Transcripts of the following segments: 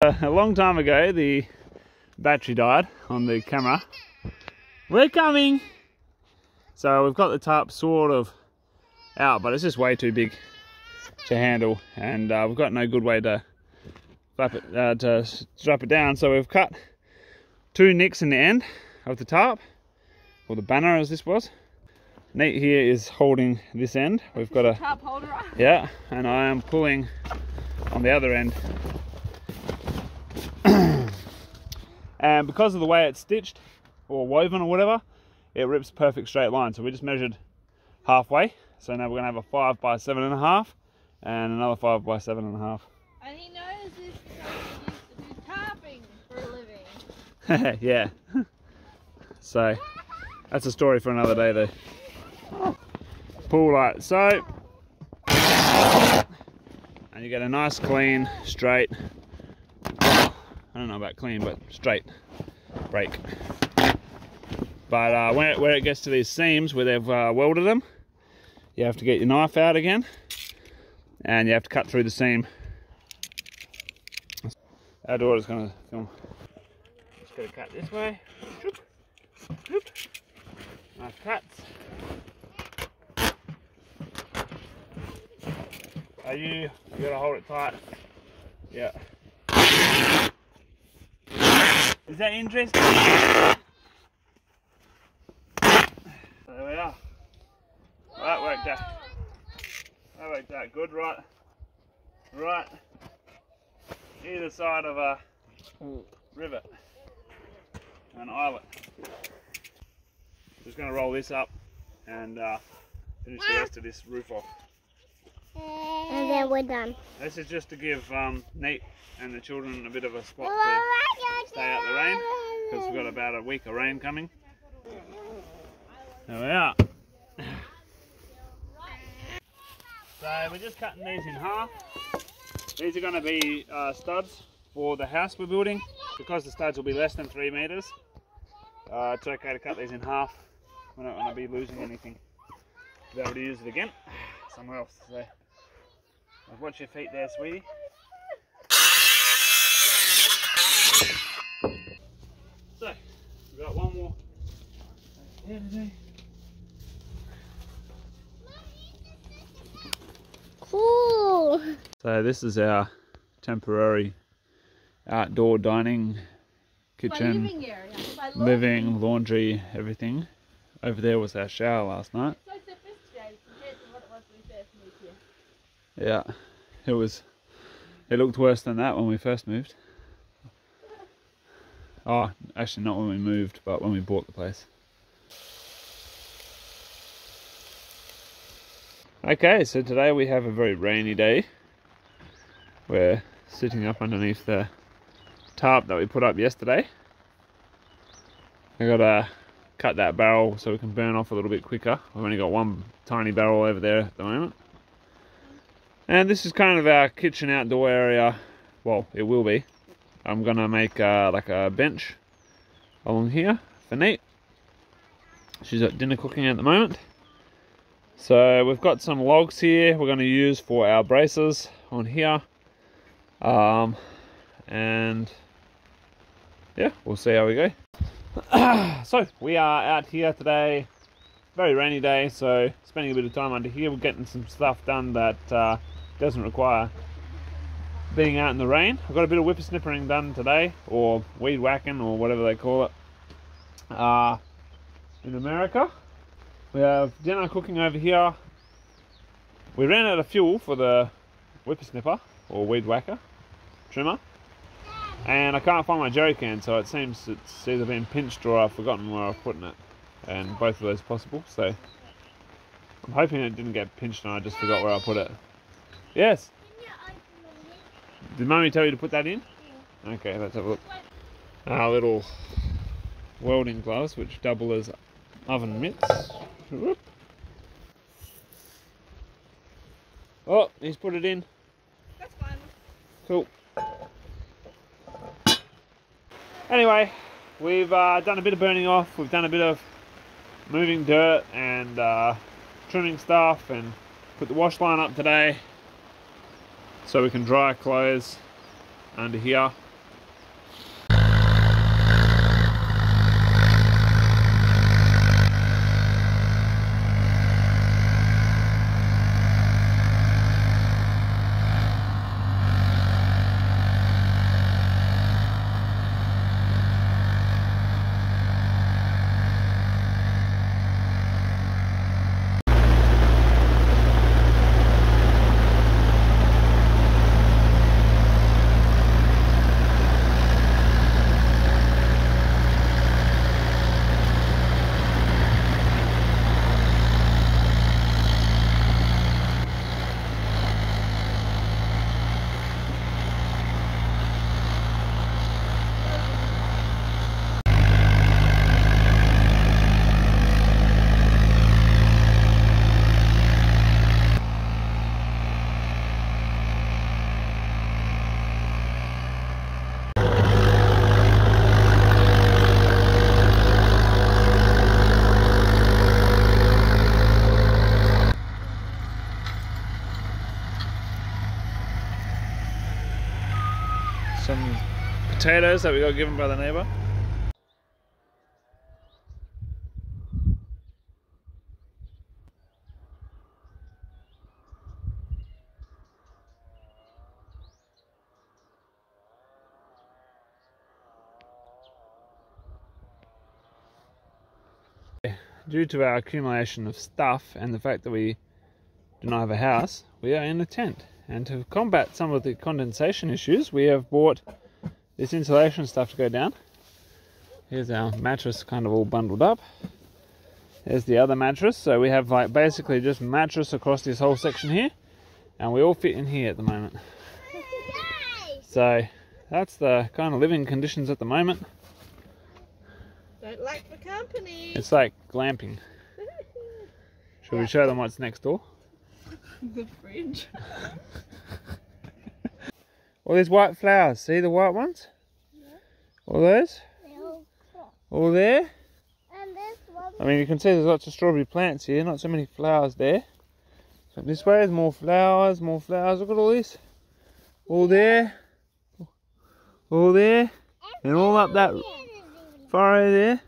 a long time ago the battery died on the camera. We're coming! So we've got the tarp sort of out, but it's just way too big to handle, and we've got no good way to strap it down. So we've cut 2 nicks in the end of the tarp, or the banner as this was. Nate here is holding this end. We've got a tarp holder. Yeah, and I am pulling on the other end. And because of the way it's stitched or woven or whatever, it rips a perfect straight line. So we just measured halfway. So now we're gonna have a 5 by 7.5 and another 5 by 7.5. And he knows this because he used to do tarping for a living. Yeah. So that's a story for another day though. Pull like so. And you get a nice clean, straight, I don't know about clean, but straight break. But where it gets to these seams where they've welded them, you have to get your knife out again and you have to cut through the seam. Our daughter's going to film. Just got to cut this way. Nice cuts. You got to hold it tight. Yeah. Is that interesting? There we are. That worked out. That worked out good, right? Right. Either side of a rivet. An eyelet. Just going to roll this up and finish the rest of this roof off. And then we're done. This is just to give Nate and the children a bit of a spot to stay out the rain, because we've got about a week of rain coming. There we are. So we're just cutting these in half. These are going to be studs for the house we're building. Because the studs will be less than 3 meters, it's okay to cut these in half. We don't want to be losing anything. Be able to use it again somewhere else. So watch your feet there, sweetie. So we've got one more here to do. Cool. So this is our temporary outdoor dining kitchen, living area. living, laundry, everything. Over there was our shower last night. So sophisticated compared to what it was when we first moved here. Yeah, it looked worse than that when we first moved. Oh, actually not when we moved, but when we bought the place. Okay, so today we have a very rainy day. We're sitting up underneath the tarp that we put up yesterday. I gotta cut that barrel so we can burn off a little bit quicker. I've only got one tiny barrel over there at the moment. And this is kind of our kitchen outdoor area. Well, it will be. I'm gonna make like a bench along here for Nate. She's at dinner cooking at the moment. So we've got some logs here we're going to use for our braces on here. And yeah, we'll see how we go. So we are out here today, very rainy day, so spending a bit of time under here. We're getting some stuff done that doesn't require being out in the rain. I've got a bit of whippersnippering done today, or weed whacking, or whatever they call it, in America. We have dinner cooking over here. We ran out of fuel for the whippersnipper, or weed whacker, trimmer. And I can't find my jerry can, so it seems it's either been pinched or I've forgotten where I've put it. And both of those are possible, so I'm hoping it didn't get pinched and I just forgot where I put it. Yes? Did Mummy tell you to put that in? Yeah. Okay, let's have a look. Our little welding gloves, which double as oven mitts. Whoop. Oh, he's put it in. That's fine. Cool. Anyway, we've done a bit of burning off, we've done a bit of moving dirt and trimming stuff, and put the wash line up today so we can dry clothes under here. some potatoes that we got given by the neighbour. Due to our accumulation of stuff and the fact that we do not have a house, we are in a tent. And to combat some of the condensation issues, we have bought this insulation stuff to go down. Here's our mattress kind of all bundled up. There's the other mattress. So we have like basically just mattress across this whole section here. And we all fit in here at the moment. So that's the kind of living conditions at the moment. Don't like the company. It's like glamping. Should we show them what's next door? The fridge. All these white flowers, see the white ones? Yeah. All those? No. All there? And this one. I mean, you can see there's lots of strawberry plants here, not so many flowers there. So this way there's more flowers, more flowers. Look at all this. All there. All there. And all up that furrow there.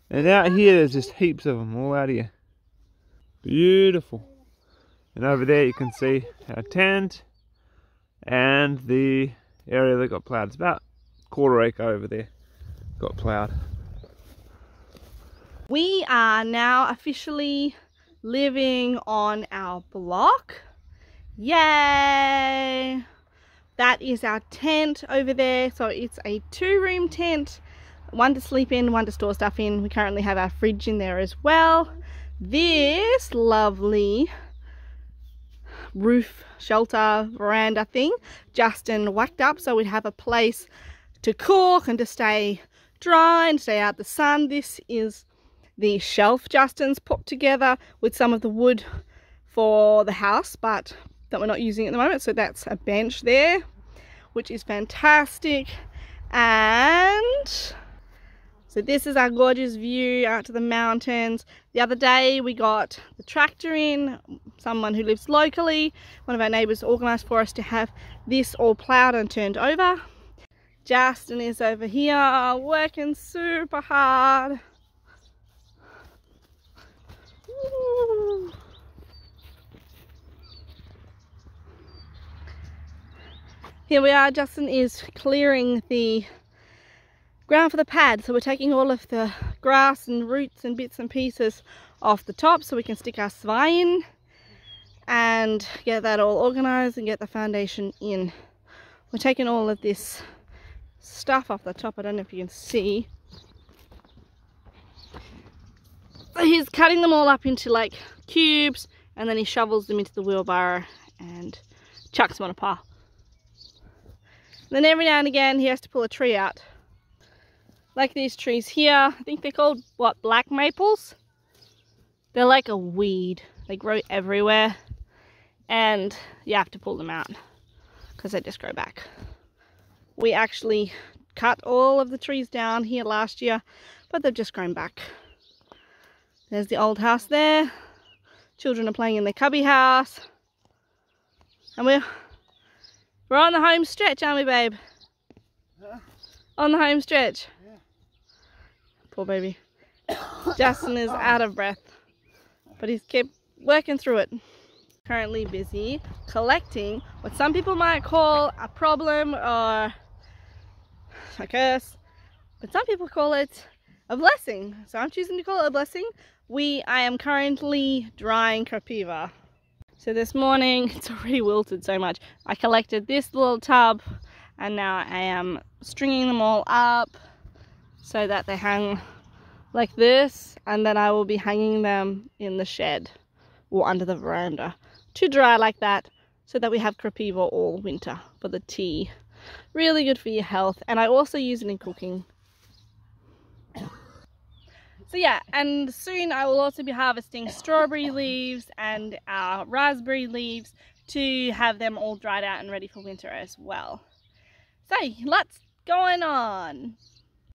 And out here there's just heaps of them all out here. Beautiful. And over there you can see our tent and the area that got ploughed. It's about a quarter acre over there got ploughed. We are now officially living on our block. Yay! That is our tent over there. So it's a 2-room tent, one to sleep in, one to store stuff in. We currently have our fridge in there as well. This lovely roof shelter veranda thing Justin whacked up so we'd have a place to cook and to stay dry and stay out the sun. This is the shelf Justin's put together with some of the wood for the house, but that we're not using at the moment. So that's a bench there, which is fantastic. And so this is our gorgeous view out to the mountains. The other day we got the tractor in. Someone who lives locally, one of our neighbours, organised for us to have this all ploughed and turned over. Justin is over here working super hard. Woo. Here we are, Justin is clearing the ground for the pad. So we're taking all of the grass and roots and bits and pieces off the top so we can stick our 𝐒𝐔𝐏𝐏𝐻𝐑𝐿 in and get that all organised and get the foundation in. We're taking all of this stuff off the top. I don't know if you can see. So he's cutting them all up into like cubes and then he shovels them into the wheelbarrow and chucks them on a pile. Then every now and again he has to pull a tree out. Like these trees here, I think they're called, what, black maples? They're like a weed. They grow everywhere. And you have to pull them out because they just grow back. We actually cut all of the trees down here last year, but they've just grown back. There's the old house there. Children are playing in their cubby house. And we're on the home stretch, aren't we, babe? Huh? On the home stretch. Yeah. Poor baby. Justin is out of breath, but he's kept working through it. Currently busy collecting what some people might call a problem or a curse, but some people call it a blessing. So I'm choosing to call it a blessing. I am currently drying 𝐒𝐿. So this morning, it's already wilted so much. I collected this little tub and now I am stringing them all up so that they hang like this, and then I will be hanging them in the shed or under the veranda to dry like that so that we have 𝐒𝐿 all winter for the tea. Really good for your health, and I also use it in cooking. So yeah, and soon I will also be harvesting strawberry leaves and our raspberry leaves to have them all dried out and ready for winter as well. So lots going on.